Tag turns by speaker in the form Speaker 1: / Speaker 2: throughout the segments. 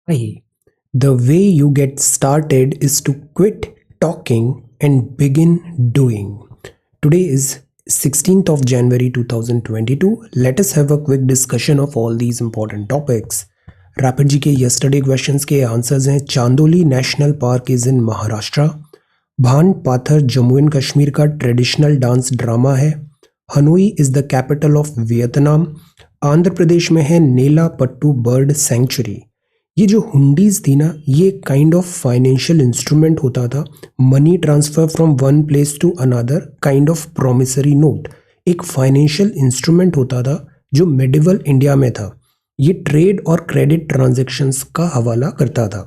Speaker 1: Hi. The way you get started is to quit talking and begin doing. Today is 16th of January 2022. Let us have a quick discussion of all these important topics. Rapid G K yesterday questions के answers हैं Chandoli national park is in Maharashtra, Bhand Pather Jammu and Kashmir का traditional dance drama है, Hanoi is the capital of Vietnam, Andhra Pradesh में है नेला पट्टू bird sanctuary. ये जो हुंडीज थी ना, ये काइंड ऑफ फाइनेंशियल इंस्ट्रूमेंट होता था, money transfer from one place to another, kind of promissory note. एक फाइनेंशियल इंस्ट्रूमेंट होता था जो मेडिवल इंडिया में था। ये ट्रेड और क्रेडिट ट्रांजैक्शंस का हवाला करता था।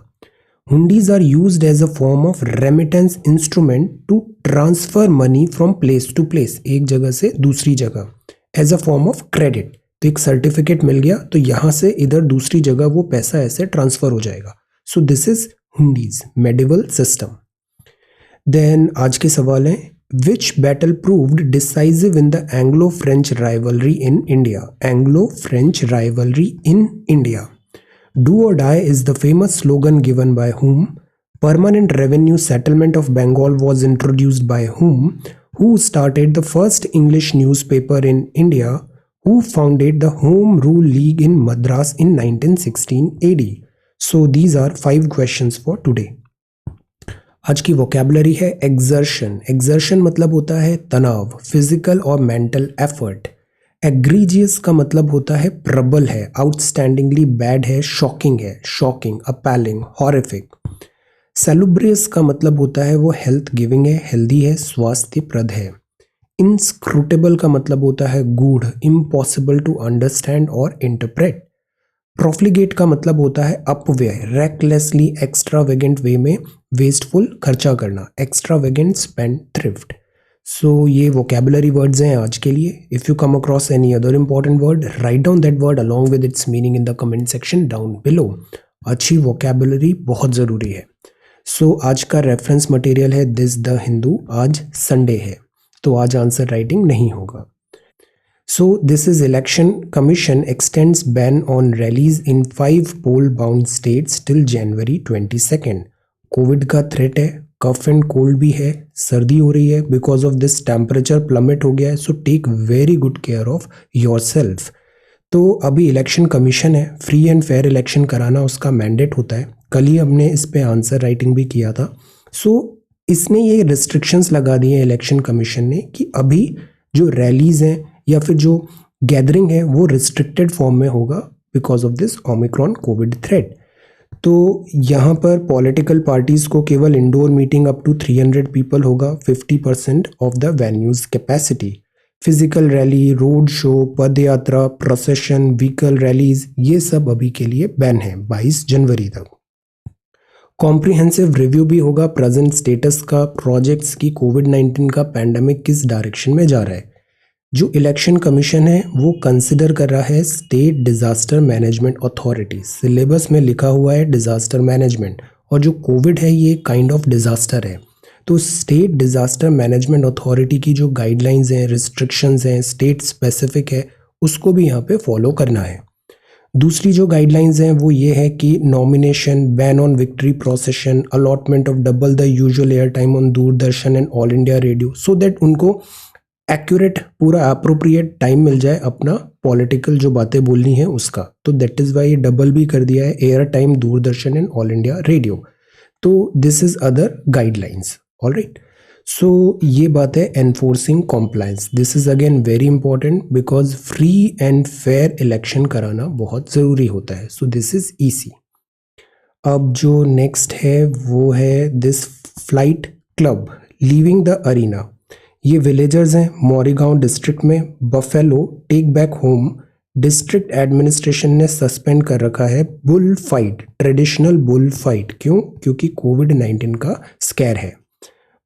Speaker 1: Hundis are used as a form of remittance instrument to transfer money from place to place, एक जगह से दूसरी जगह, as a form of credit. तो एक सर्टिफिकेट मिल गया तो यहाँ से इधर दूसरी जगह वो पैसा ऐसे ट्रांसफर हो जाएगा। So this is hundis, medieval system. Then आज के सवाल हैं, which battle proved decisive in the Anglo French rivalry in India? Anglo French rivalry in India. Do or die is the famous slogan given by whom? Permanent revenue settlement of Bengal was introduced by whom? Who started the first English newspaper in India? Who founded the Home Rule League in Madras in 1916 AD? So these are 5 questions for today. आज की vocabulary है exertion. Exertion मतलब होता है तनाव, physical और mental effort. Egregious का मतलब होता है प्रबल है, आउटस्टैंडिंगली बैड है, शॉकिंग है, शॉकिंग, अपैलिंग, हॉरिफिक। सेलुब्रियस का मतलब होता है वो हेल्थ गिविंग है, हेल्दी है, स्वास्थ्यप्रद है। इनस्क्रूटेबल का मतलब होता है गूढ़, इम्पॉसिबल टू अंडरस्टैंड और इंटरप्रेट। प्रोफ्लिगेट का मतलब होता है अपव्यय, रेकलेसली एक्स्ट्रावेगेंट वे में वेस्टफुल खर्चा करना, एक्स्ट्रावेगेंट स्पेंड थ्रिफ्ट। सो ये वोकेबुलरी वर्ड्स हैं आज के लिए। If you come across any other important word, write down that word along with its meaning in the comment section down below. अच्छी वोकेबुलरी बहुत ज़रूरी है। सो आज का रेफरेंस मटेरियल है दिस द हिंदू। आज संडे है तो आज आंसर राइटिंग नहीं होगा। So this is Election Commission extends ban on rallies in 5 poll bound states till January 22। Covid का थ्रेट है, कफ एंड कोल्ड भी है, सर्दी हो रही है, because of this temperature plummet हो गया है। So take very good care of yourself. तो अभी इलेक्शन कमीशन है, फ्री एंड फेयर इलेक्शन कराना उसका मैंडेट होता है। कल ही हमने इस पे आंसर राइटिंग भी किया था। सो इसने ये रिस्ट्रिक्शंस लगा दिए हैं इलेक्शन कमीशन ने कि अभी जो रैलीज हैं या फिर जो गैदरिंग है वो रिस्ट्रिक्टेड फॉर्म में होगा because of this Omicron Covid threat. तो यहाँ पर पॉलिटिकल पार्टीज़ को केवल indoor meeting up to 300 people होगा, 50% of the venue's capacity. Physical rally, road show, pad yatra, procession, vehicle rallies, ये सब अभी के लिए बैन है 22 जनवरी तक। कॉम्प्रिहेंसिव रिव्यू भी होगा प्रेजेंट स्टेटस का, प्रोजेक्ट्स की, कोविड-19 का पैंडेमिक किस डायरेक्शन में जा रहा है। जो इलेक्शन कमीशन है वो कंसिडर कर रहा है state disaster management authority. Syllabus में लिखा हुआ है डिजास्टर मैनेजमेंट, और जो कोविड है ये काइंड ऑफ डिजास्टर है। तो स्टेट डिजास्टर मैनेजमेंट अथॉरिटी की जो गाइडलाइंस हैं, रिस्ट्रिक्शंस हैं, स्टेट स्पेसिफिक है, उसको भी यहाँ पे फॉलो करना है। दूसरी जो गाइडलाइंस हैं वो ये है कि nomination, ban on victory procession, allotment of double the usual air time on Doordarshan and All India Radio, so that उनको एक्यूरेट पूरा अप्रोप्रिएट टाइम मिल जाए अपना पॉलिटिकल जो बातें बोलनी है उसका। तो दैट इज़ वाई डबल भी कर दिया है air time, Doordarshan and All India Radio. तो this is other guidelines. Alright, so ये बात है enforcing compliance. This is again very important because free and fair election कराना बहुत ज़रूरी होता है। So this is EC. अब जो नेक्स्ट है वो है this fight club leaving the arena. ये विलेजर्स हैं मोरीगांव डिस्ट्रिक्ट में। Buffalo take back home. District administration ने सस्पेंड कर रखा है bull fight, traditional bull fight. क्यों? क्योंकि कोविड-19 का स्कैर है।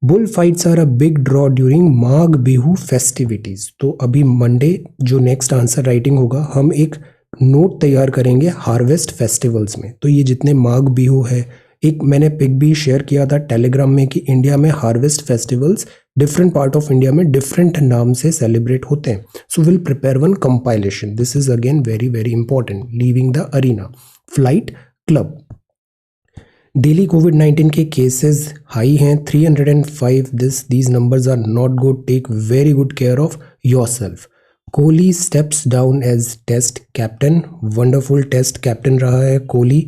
Speaker 1: Bull fights are a big draw during Magh Bihu festivities. तो अभी मंडे जो नेक्स्ट आंसर राइटिंग होगा, हम एक नोट तैयार करेंगे हार्वेस्ट फेस्टिवल्स में। तो ये जितने माघ बिहू है, एक मैंने पिक भी शेयर किया था टेलीग्राम में कि इंडिया में harvest festivals different part of India में डिफरेंट नाम से सेलिब्रेट होते हैं। So will prepare one compilation. This is again very very important. Leaving the arena, fight club. Daily कोविड-19 के केसेस हाई हैं 305. These numbers are not good. Take very good care of yourself. Kohli steps down as test captain. Wonderful test captain रहा है Kohli.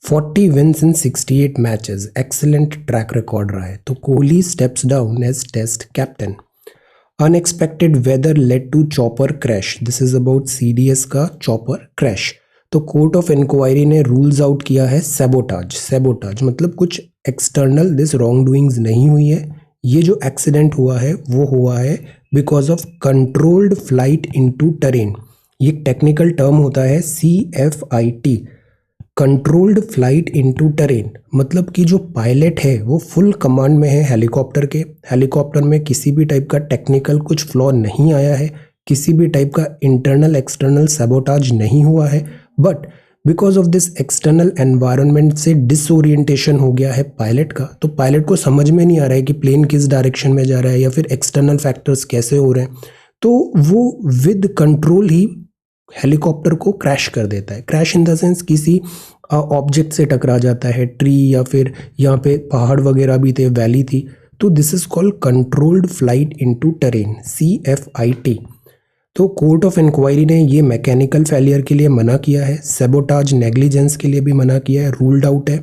Speaker 1: 40 wins in 68 matches. Excellent track record रहा है. तो Kohli steps down as test captain. Unexpected weather led to chopper crash. This is about CDS का chopper crash. तो court of inquiry ने rules out किया है सैबोटाज मतलब कुछ एक्सटर्नल दिस रॉन्ग डूइंग्स नहीं हुई है. ये जो एक्सीडेंट हुआ है वो हुआ है because of controlled flight into terrain. ये टेक्निकल टर्म होता है CFIT, controlled flight into terrain. मतलब कि जो पायलट है वो फुल कमांड में है हेलीकॉप्टर के. हेलीकॉप्टर में किसी भी टाइप का टेक्निकल कुछ फ्लॉ नहीं आया है, किसी भी टाइप का इंटरनल एक्सटर्नल सैबोटाज नहीं हुआ है. But because of this external environment से डिसओरिएंटेशन हो गया है पायलट का. तो पायलट को समझ में नहीं आ रहा है कि प्लेन किस डायरेक्शन में जा रहा है या फिर एक्सटर्नल फैक्टर्स कैसे हो रहे हैं. तो वो विद कंट्रोल ही हेलीकॉप्टर को क्रैश कर देता है. क्रैश इन द सेंस किसी ऑब्जेक्ट से टकरा जाता है, ट्री या फिर यहाँ पे पहाड़ वगैरह भी थे, वैली थी. तो this is called controlled flight into terrain, CFIT. तो कोर्ट ऑफ इंक्वायरी ने ये मैकेनिकल फेलियर के लिए मना किया है, सैबोटाज नेग्लिजेंस के लिए भी मना किया है, रूल्ड आउट है.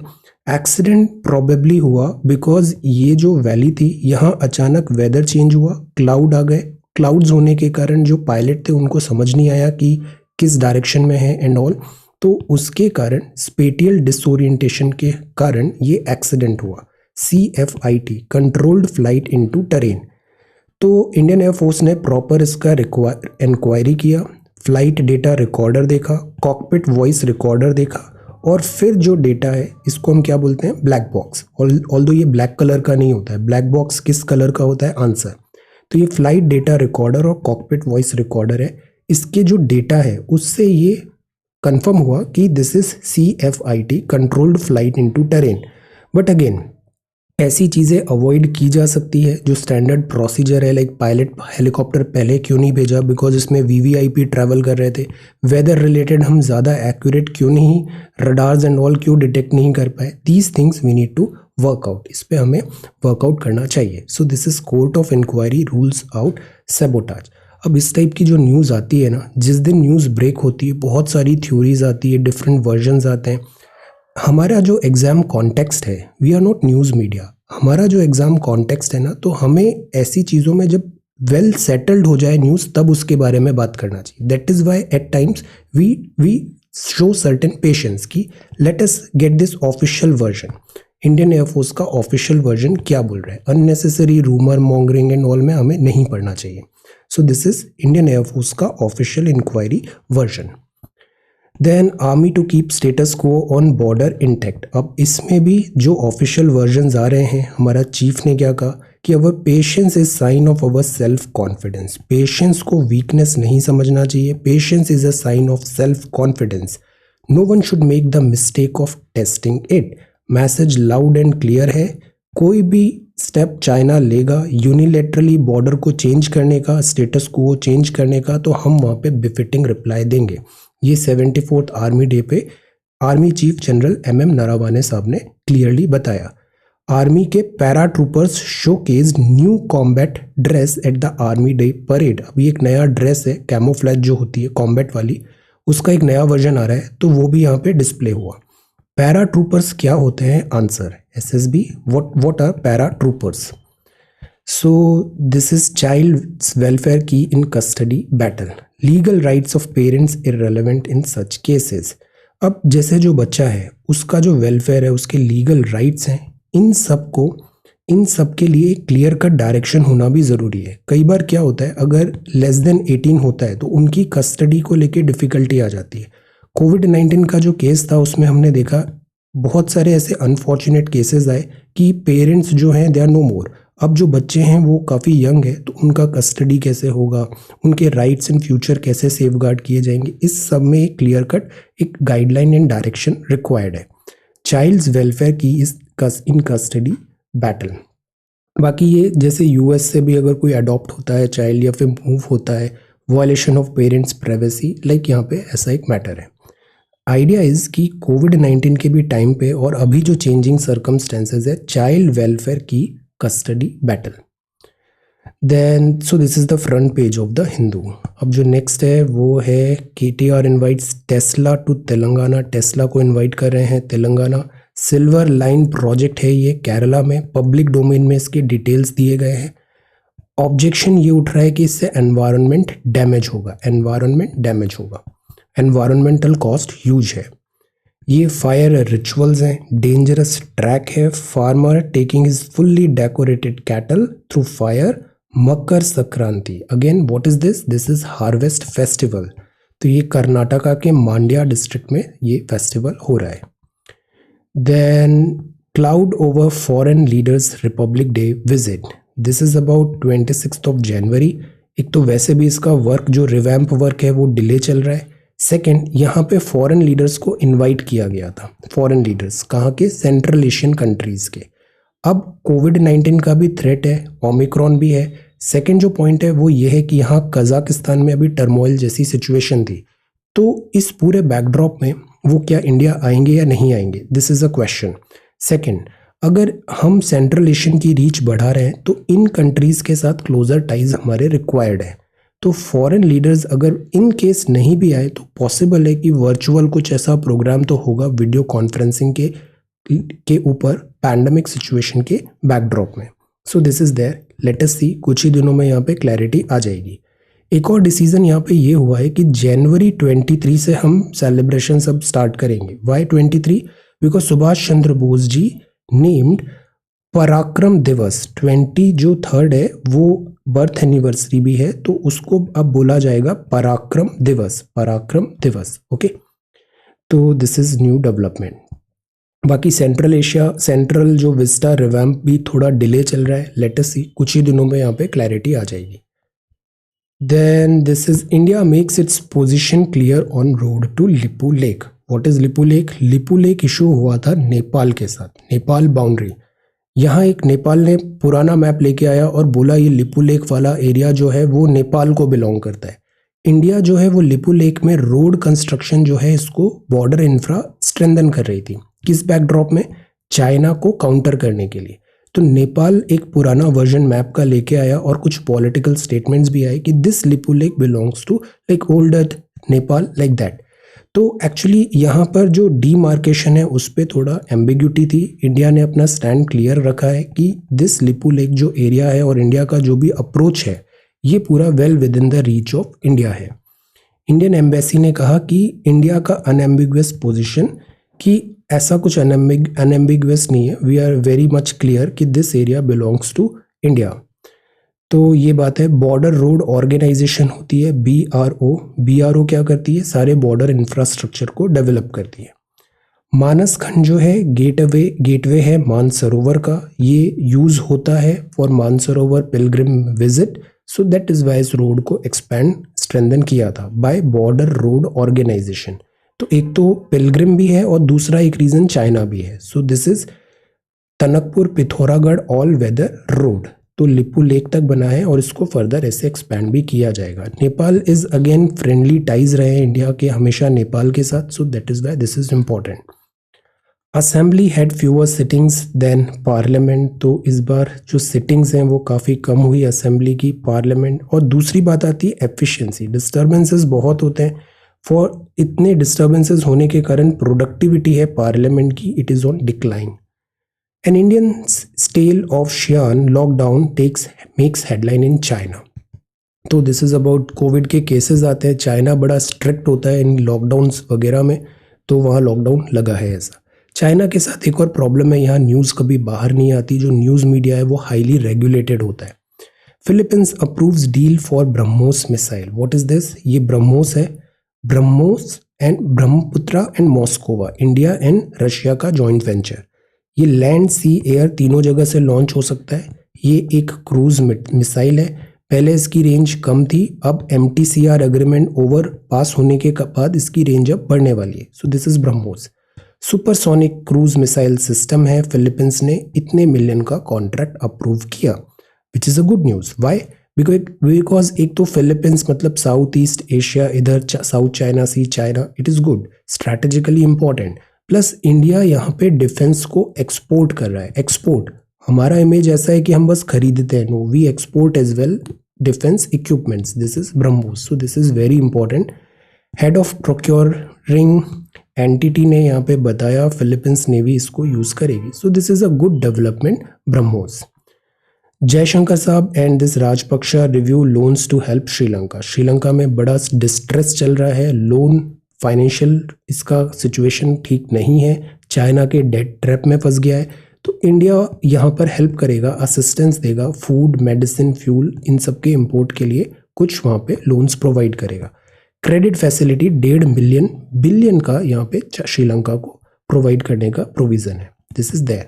Speaker 1: एक्सीडेंट प्रॉबेबली हुआ बिकॉज ये जो वैली थी यहाँ अचानक वेदर चेंज हुआ, क्लाउड आ गए. क्लाउड्स होने के कारण जो पायलट थे उनको समझ नहीं आया कि किस डायरेक्शन में है एंड ऑल. तो उसके कारण स्पेटियल डिसओरिएंटेशन के कारण ये एक्सीडेंट हुआ. CFIT, controlled flight into terrain. तो इंडियन एयरफोर्स ने प्रॉपर इसका इंक्वायरी किया, फ्लाइट डेटा रिकॉर्डर देखा, कॉकपिट वॉइस रिकॉर्डर देखा और फिर जो डेटा है इसको हम क्या बोलते हैं, ब्लैक बॉक्स. ऑल्दो ये ब्लैक कलर का नहीं होता है. ब्लैक बॉक्स किस कलर का होता है, आंसर. तो ये फ्लाइट डेटा रिकॉर्डर और कॉकपिट वॉइस रिकॉर्डर है. इसके जो डेटा है उससे ये कंफर्म हुआ कि this is CFIT, controlled flight into terrain. But again ऐसी चीज़ें अवॉइड की जा सकती है. जो स्टैंडर्ड प्रोसीजर है, लाइक पायलट हेलीकॉप्टर पहले क्यों नहीं भेजा, बिकॉज इसमें VVIP ट्रैवल कर रहे थे. वेदर रिलेटेड हम ज़्यादा एक्यूरेट क्यों नहीं, रडार्स एंड ऑल क्यों डिटेक्ट नहीं कर पाए. These things we need to work out. इस पर हमें वर्कआउट करना चाहिए. So this is court of inquiry rules out sabotage. अब इस टाइप की जो न्यूज़ आती है ना, जिस दिन न्यूज़ ब्रेक होती है बहुत सारी थ्योरीज आती है, डिफरेंट वर्जन्स आते हैं. हमारा जो एग्ज़ाम कॉन्टेक्स्ट है, we are not news media. हमारा जो एग्ज़ाम कॉन्टेक्स्ट है ना, तो हमें ऐसी चीज़ों में जब वेल सेटल्ड हो जाए न्यूज़ तब उसके बारे में बात करना चाहिए. That is why at times we show certain patience कि let us get this official version. Indian Air Force का ऑफिशियल वर्जन क्या बोल रहा है. Unnecessary rumour mongering and all में हमें नहीं पढ़ना चाहिए. So this is Indian Air Force का official inquiry version. Then army to keep status quo on border intact. अब इसमें भी जो ऑफिशियल वर्जन्स आ रहे हैं, हमारा चीफ ने क्या कहा कि our patience is sign of our self confidence. Patience को वीकनेस नहीं समझना चाहिए. Patience is a sign of self confidence. No one should make the mistake of testing it. Message loud and clear है. कोई भी स्टेप चाइना लेगा unilaterally border को change करने का, स्टेटस को चेंज करने का, तो हम वहाँ पे बिफिटिंग रिप्लाई देंगे. ये 74th आर्मी डे पे आर्मी चीफ जनरल MM नरावाने साहब ने क्लियरली बताया. आर्मी के para troopers showcased new combat dress at the army day parade. अभी एक नया ड्रेस है, कैमोफ्लेज जो होती है कॉम्बैट वाली, उसका एक नया वर्जन आ रहा है, तो वो भी यहाँ पे डिस्प्ले हुआ. पैरा ट्रूपर्स क्या होते हैं, answer SSB. What are para troopers. So this is child welfare key in custody battle. Legal rights of parents irrelevant in such cases. अब जैसे जो बच्चा है उसका जो वेलफेयर है, उसके लीगल राइट्स हैं, इन सब के लिए क्लियर कट डायरेक्शन होना भी ज़रूरी है. कई बार क्या होता है, अगर लेस देन 18 होता है तो उनकी कस्टडी को लेके डिफ़िकल्टी आ जाती है. कोविड-19 का जो केस था उसमें हमने देखा बहुत सारे ऐसे अनफॉर्चुनेट केसेस आए कि पेरेंट्स जो हैं दे आर नो मोर. अब जो बच्चे हैं वो काफ़ी यंग है, तो उनका कस्टडी कैसे होगा, उनके राइट्स इन फ्यूचर कैसे सेफगार्ड किए जाएंगे, इस सब में एक क्लियर कट एक गाइडलाइन एंड डायरेक्शन रिक्वायर्ड है. Child's welfare key in custody battle. बाकी ये जैसे US से भी अगर कोई अडॉप्ट होता है चाइल्ड या फिर मूव होता है, violation of parents privacy, like यहाँ पे ऐसा एक मैटर है. आइडिया इज कि कोविड-19 के भी टाइम पे और अभी जो चेंजिंग सर्कमस्टेंसेज है, चाइल्ड वेलफेयर की custody battle. Then so this is the front page of the Hindu. अब जो नेक्स्ट है वो है KTR invites Tesla to Telangana. Tesla को इनवाइट कर रहे हैं तेलंगाना। सिल्वर लाइन प्रोजेक्ट है ये केरला में, पब्लिक डोमेन में इसके डिटेल्स दिए गए हैं। ऑब्जेक्शन ये उठ रहा है कि इससे एनवायरनमेंट डैमेज होगा, एनवायरनमेंटल कॉस्ट ह्यूज है। ये फायर रिचुअल्स हैं, डेंजरस ट्रैक है, farmer taking his fully decorated cattle through fire, Makar Sankranti. Again what is this? This is harvest festival. तो ये कर्नाटका के मांड्या डिस्ट्रिक्ट में ये फेस्टिवल हो रहा है। Then cloud over foreign leaders Republic Day visit. This is about 26 January. एक तो वैसे भी इसका वर्क जो रिवैम्प वर्क है वो डिले चल रहा है। सेकंड, यहाँ पे फॉरेन लीडर्स को इनवाइट किया गया था। फॉरेन लीडर्स कहाँ के? सेंट्रल एशियन कंट्रीज के। अब कोविड-19 का भी थ्रेट है, ओमिक्रॉन भी है। सेकंड जो पॉइंट है वो ये है कि यहाँ कजाकिस्तान में अभी टर्मोइल जैसी सिचुएशन थी। तो इस पूरे बैकड्रॉप में वो क्या इंडिया आएंगे या नहीं आएंगे? This is a question. Second, अगर हम सेंट्रल एशियन की रीच बढ़ा रहे हैं तो इन कंट्रीज के साथ क्लोजर टाइज हमारे रिक्वायर्ड है। तो फॉरेन लीडर्स अगर इन केस नहीं भी आए तो पॉसिबल है कि वर्चुअल कुछ ऐसा प्रोग्राम तो होगा वीडियो कॉन्फ्रेंसिंग के ऊपर पैंडेमिक सिचुएशन के बैकड्रॉप में। So this is there, let us see. कुछ ही दिनों में यहाँ पे क्लैरिटी आ जाएगी। एक और डिसीजन यहाँ पे ये हुआ है कि जनवरी 23 से हम सेलिब्रेशन सब स्टार्ट करेंगे। Why 23? Because Subhash Chandra Bose ji named Parakram Diwas 20 जो 3rd है वो बर्थ एनिवर्सरी भी है, तो उसको अब बोला जाएगा पराक्रम दिवस। ओके, तो दिस इज न्यू डेवलपमेंट। बाकी सेंट्रल जो विस्टा रिवैम्प भी थोड़ा डिले चल रहा है। लेट अस सी, कुछ ही दिनों में यहाँ पे क्लैरिटी आ जाएगी। Then this is India makes its position clear on road to Lipulekh. What is Lipulekh? Lipulekh issue हुआ था नेपाल के साथ, नेपाल बाउंड्री। यहाँ एक नेपाल ने पुराना मैप लेके आया और बोला ये लिपू लेक वाला एरिया जो है वो नेपाल को बिलोंग करता है। इंडिया जो है वो लिपू लेक में रोड कंस्ट्रक्शन जो है इसको बॉर्डर इंफ्रा स्ट्रेंथन कर रही थी। किस बैकड्रॉप में? चाइना को काउंटर करने के लिए। तो नेपाल एक पुराना वर्जन मैप का लेके आया और कुछ पॉलिटिकल स्टेटमेंट्स भी आए कि this Lipulekh belongs to like older Nepal, like that. तो एक्चुअली यहाँ पर जो डीमार्केशन है उस पर थोड़ा एम्बिग्यूटी थी। इंडिया ने अपना स्टैंड क्लियर रखा है कि दिस लिपू लेक जो एरिया है और इंडिया का जो भी अप्रोच है ये पूरा well with in the reach of India है। इंडियन एम्बेसी ने कहा कि इंडिया का अनएम्बिगुअस पोजीशन कि ऐसा कुछ अनएम्बिगुअस नहीं है, we are very much clear कि this area belongs to India. तो ये बात है। बॉर्डर रोड ऑर्गेनाइजेशन होती है BRO क्या करती है? सारे बॉर्डर इंफ्रास्ट्रक्चर को डेवलप करती है। मानस खंड जो है गेटवे है मानसरोवर का, ये यूज होता है for Mansarovar pilgrim visit. So that is why इस रोड को एक्सपैंड स्ट्रेंथन किया था बाय बॉर्डर रोड ऑर्गेनाइजेशन। तो एक तो पिलग्रिम भी है और दूसरा एक रीजन चाइना भी है। So this is Tanakpur Pithoragarh all weather road. तो लिपू लेक तक बना है और इसको फर्दर ऐसे एक्सपैंड भी किया जाएगा। Nepal is again friendly ties रहे हैं इंडिया के हमेशा नेपाल के साथ। So that is why this is important. Assembly had fewer sittings than parliament. तो इस बार जो सिटिंग्स हैं वो काफ़ी कम हुई असेंबली की, पार्लियामेंट। और दूसरी बात आती है एफिशिएंसी। डिस्टर्बेंसेस बहुत होते हैं, फॉर इतने डिस्टर्बेंसेस होने के कारण प्रोडक्टिविटी है पार्लियामेंट की, it is on decline. An Indian stale of Xi'an lockdown makes headline in China. तो दिस इज़ अबाउट कोविड के केसेस आते हैं। चाइना बड़ा स्ट्रिक्ट होता है इन लॉकडाउन्स वगैरह में, तो वहाँ लॉकडाउन लगा है ऐसा। चाइना के साथ एक और प्रॉब्लम है, यहाँ न्यूज़ कभी बाहर नहीं आती। जो न्यूज़ मीडिया है वो हाईली रेगुलेटेड होता है। Philippines approves deal for BrahMos missile. What is this? ये ब्रह्मोस है, BrahMos and Brahmaputra and Moskva, India and Russia का जॉइंट वेंचर। ये लैंड सी एयर तीनों जगह से लॉन्च हो सकता है। ये एक क्रूज मिसाइल है। पहले इसकी रेंज कम थी, अब MTCR एग्रीमेंट ओवर पास होने के बाद इसकी रेंज अब बढ़ने वाली है। So this is Brahmos. Supersonic cruise missile system है। फिलीपींस ने इतने मिलियन का कॉन्ट्रैक्ट अप्रूव किया, which is a good news. Why? Because एक तो फिलीपींस मतलब साउथ ईस्ट एशिया, इधर South China Sea, China, it is good, strategically important. Plus India यहाँ पे डिफेंस को एक्सपोर्ट कर रहा है। एक्सपोर्ट, हमारा इमेज ऐसा है कि हम बस खरीदते हैं, no, we export as well defence equipments. This is BrahMos, so this is very important. Head of procuring entity ने यहाँ पे बताया फिलीपींस नेवी इसको यूज करेगी, so this is a good development, BrahMos. Jaishankar साहब and this Rajapaksa review loans to help Sri Lanka. Sri Lanka में बड़ा distress चल रहा है, लोन फाइनेंशियल इसका सिचुएशन ठीक नहीं है, चाइना के डेट ट्रैप में फंस गया है। तो इंडिया यहाँ पर हेल्प करेगा, असिस्टेंस देगा, फूड, मेडिसिन, फ्यूल, इन सब के इम्पोर्ट के लिए कुछ वहाँ पे लोन्स प्रोवाइड करेगा। क्रेडिट फैसिलिटी 1.5 बिलियन का यहाँ पे श्रीलंका को प्रोवाइड करने का प्रोविजन है। This is there.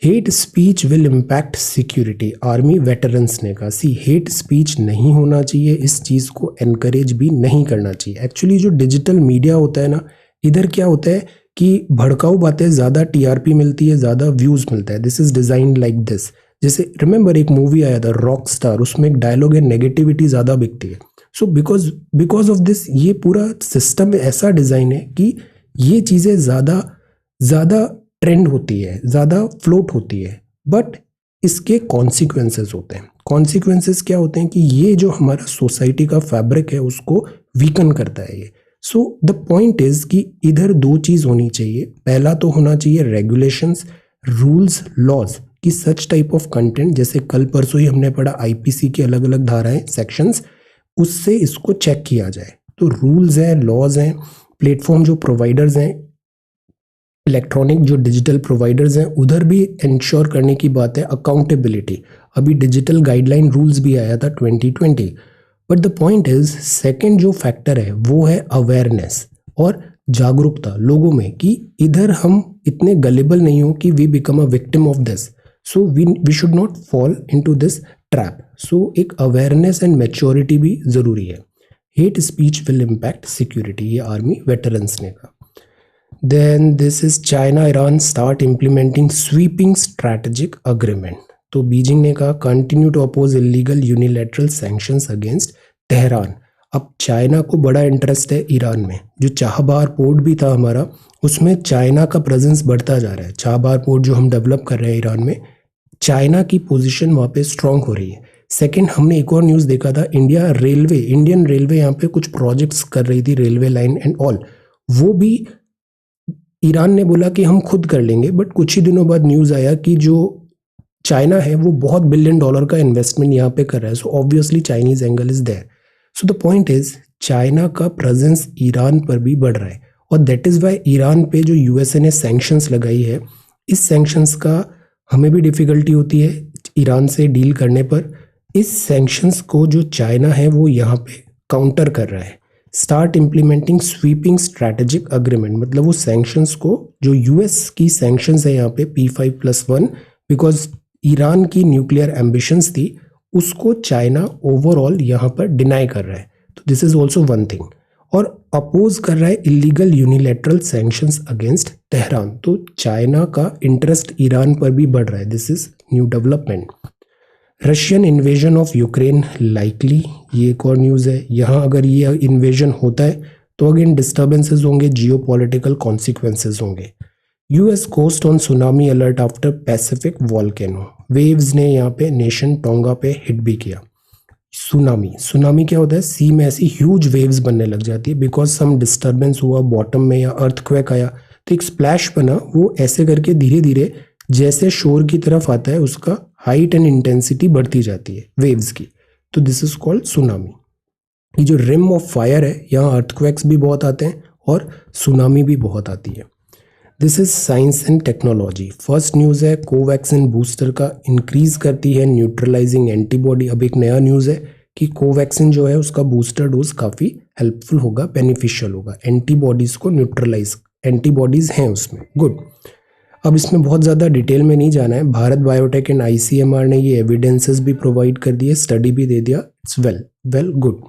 Speaker 1: Hate speech will impact security, army veterans ने कहा। सी, हेट स्पीच नहीं होना चाहिए, इस चीज़ को एनकरेज भी नहीं करना चाहिए। एक्चुअली जो डिजिटल मीडिया होता है ना, इधर क्या होता है कि भड़काऊ बातें ज़्यादा टीआरपी मिलती है, ज़्यादा व्यूज़ मिलता है। This is design like this. जैसे रिमेंबर एक मूवी आया था रॉक स्टार, उसमें एक डायलॉग है, नेगेटिविटी ज़्यादा बिकती है। सो बिकॉज ऑफ दिस ये पूरा सिस्टम ऐसा डिज़ाइन है कि ये चीज़ें ज़्यादा ट्रेंड होती है, ज़्यादा फ्लोट होती है, बट इसके कॉन्सिक्वेंसेस होते हैं। कॉन्सिक्वेंसेस क्या होते हैं कि ये जो हमारा सोसाइटी का फैब्रिक है उसको वीकन करता है ये। सो द पॉइंट इज कि इधर दो चीज़ होनी चाहिए। पहला तो होना चाहिए रेगुलेशंस, रूल्स, लॉज कि सच टाइप ऑफ कंटेंट, जैसे कल परसों ही हमने पढ़ा आईपीसी की अलग अलग धाराएं, सेक्शंस, उससे इसको चेक किया जाए। तो रूल्स हैं, लॉज हैं, प्लेटफॉर्म जो प्रोवाइडर्स हैं, इलेक्ट्रॉनिक जो डिजिटल प्रोवाइडर्स हैं, उधर भी इंश्योर करने की बात है। अकाउंटेबिलिटी, अभी डिजिटल गाइडलाइन रूल्स भी आया था 2020। But the point is, second जो फैक्टर है वो है अवेयरनेस और जागरूकता लोगों में कि इधर हम इतने गलेबल नहीं हो कि we become a victim of this. So we should not fall into this trap. So एक अवेयरनेस एंड मैच्योरिटी भी जरूरी है। Hate speech will impact security, ये आर्मी वेटरन्स ने कहा। Then this is China Iran start implementing sweeping strategic agreement. तो Beijing ने कहा continue to oppose illegal unilateral sanctions against Tehran. अब चाइना को बड़ा इंटरेस्ट है ईरान में। जो चाबहार पोर्ट भी था हमारा, उसमें चाइना का प्रेजेंस बढ़ता जा रहा है। चाबहार पोर्ट जो हम डेवलप कर रहे हैं ईरान में, चाइना की पोजीशन वहाँ पे स्ट्रांग हो रही है। सेकेंड, हमने एक और न्यूज़ देखा था, इंडियन रेलवे यहाँ पे कुछ प्रोजेक्ट्स कर रही थी, रेलवे लाइन एंड ऑल, वो भी ईरान ने बोला कि हम खुद कर लेंगे। बट कुछ ही दिनों बाद न्यूज़ आया कि जो चाइना है वो बहुत $1 बिलियन का इन्वेस्टमेंट यहाँ पे कर रहा है। So obviously Chinese angle is there. So the point is, China का प्रेजेंस ईरान पर भी बढ़ रहा है और दैट इज वाई ईरान पे जो यूएसए ने सैंक्शंस लगाई है, इस सैंक्शंस का हमें भी डिफिकल्टी होती है ईरान से डील करने पर। इस सैंक्शंस को जो चाइना है वो यहाँ पे काउंटर कर रहा है। Start implementing sweeping strategic agreement, मतलब वो सैंक्शंस को, जो यूएस की सैंक्शंस है यहाँ पे P5+1, बिकॉज ईरान की न्यूक्लियर एम्बिशंस थी, उसको चाइना ओवरऑल यहाँ पर डिनाई कर रहा है। तो this is also one thing. और अपोज कर रहा है illegal unilateral sanctions against Tehran. तो चाइना का इंटरेस्ट ईरान पर भी बढ़ रहा है। This is new development. Russian invasion of Ukraine likely, ये एक और न्यूज़ है। यहाँ अगर ये इन्वेजन होता है तो अगेन डिस्टर्बेंसेज होंगे, जियोपॉलिटिकल कॉन्सिक्वेंसेज होंगे। US coast on tsunami alert after Pacific volcano, waves ने यहाँ पे नेशन टोंगा पे हिट भी किया। सुनामी क्या होता है, सी में ऐसी ह्यूज वेव्स बनने लग जाती है बिकॉज सम डिस्टर्बेंस हुआ बॉटम में या अर्थक्वेक आया, तो एक स्प्लैश बना, वो ऐसे करके धीरे धीरे जैसे शोर की तरफ आता है उसका हाइट एंड इंटेंसिटी बढ़ती जाती है वेव्स की। तो दिस इज कॉल्ड सुनामी। ये जो रिम ऑफ फायर है, यहाँ अर्थक्वेक्स भी बहुत आते हैं और सुनामी भी बहुत आती है। This is science and technology. First news है, कोवैक्सिन बूस्टर का इंक्रीज करती है न्यूट्रलाइजिंग एंटीबॉडी। अब एक नया न्यूज़ है कि कोवैक्सिन जो है उसका बूस्टर डोज काफ़ी हेल्पफुल होगा, बेनिफिशियल होगा, एंटीबॉडीज़ को न्यूट्रलाइज, एंटीबॉडीज़ हैं उसमें, गुड। अब इसमें बहुत ज़्यादा डिटेल में नहीं जाना है। भारत बायोटेक एंड आईसीएमआर ने ये एविडेंसेस भी प्रोवाइड कर दिए, स्टडी भी दे दिया, it's well good.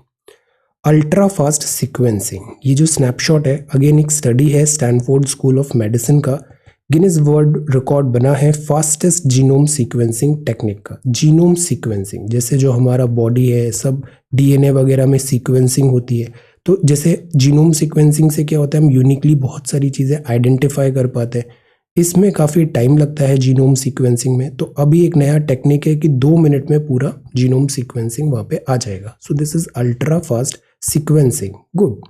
Speaker 1: Ultra fast sequencing, ये जो स्नैपशॉट है, अगेन एक स्टडी है स्टैनफोर्ड स्कूल ऑफ मेडिसिन का, गिनीज वर्ल्ड रिकॉर्ड बना है फास्टेस्ट जीनोम सीक्वेंसिंग टेक्निक का। जीनोम सीक्वेंसिंग जैसे जो हमारा बॉडी है सब डीएनए वगैरह में सीक्वेंसिंग होती है, तो जैसे जीनोम सीक्वेंसिंग से क्या होता है हम यूनिकली बहुत सारी चीज़ें आइडेंटिफाई कर पाते हैं। इसमें काफ़ी टाइम लगता है जीनोम सीक्वेंसिंग में, तो अभी एक नया टेक्निक है कि 2 मिनट में पूरा जीनोम सीक्वेंसिंग वहाँ पे आ जाएगा। So this is ultra fast sequencing, good.